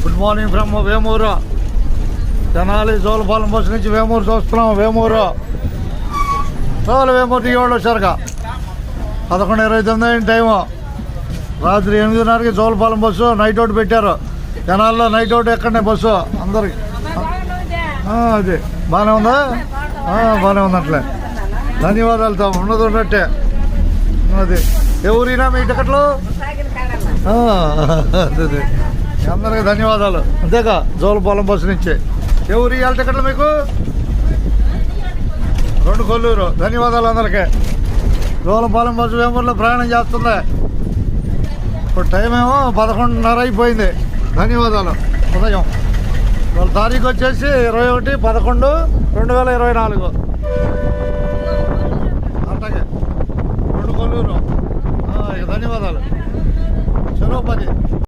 Good morning from Vemuru. Tenali Jolapalem bus నుంచి వేమూరు చూస్తున్నాం. Vemuru Vemuru దిగేవాళ్ళు వచ్చారుగా 11:29 time. రాత్రి 8:30కి జోలపాలెం బస్సు నైట్ అవుట్ పెట్టారు. తెనాల్లో నైట్ అవుట్ ఎక్కడనే బస్సు అందరికి. అది బాగానే ఉందా? బాగానే ఉందట్లే. ధన్యవాదాలు. ఉన్నది ఉన్నట్టే. అది ఎవరైనా మీ టికెట్లు అదే అందరికి ధన్యవాదాలు. అంతేగా జోలపాలెం బస్సు నుంచి ఎవరు ఇవాళ టికెట్లు మీకు 2 కొల్లూరు. ధన్యవాదాలు అందరికీ. జోలపాలెం బస్సు వేమూరులో ప్రయాణం చేస్తుంది. ఇప్పుడు టైం ఏమో 11:30 అయిపోయింది. ధన్యవాదాలు. ఉదయం వాళ్ళ తారీఖు వచ్చేసి 21/11/2024. అట్లాగే 2 కొల్లూరు. ధన్యవాదాలు. చలో 10.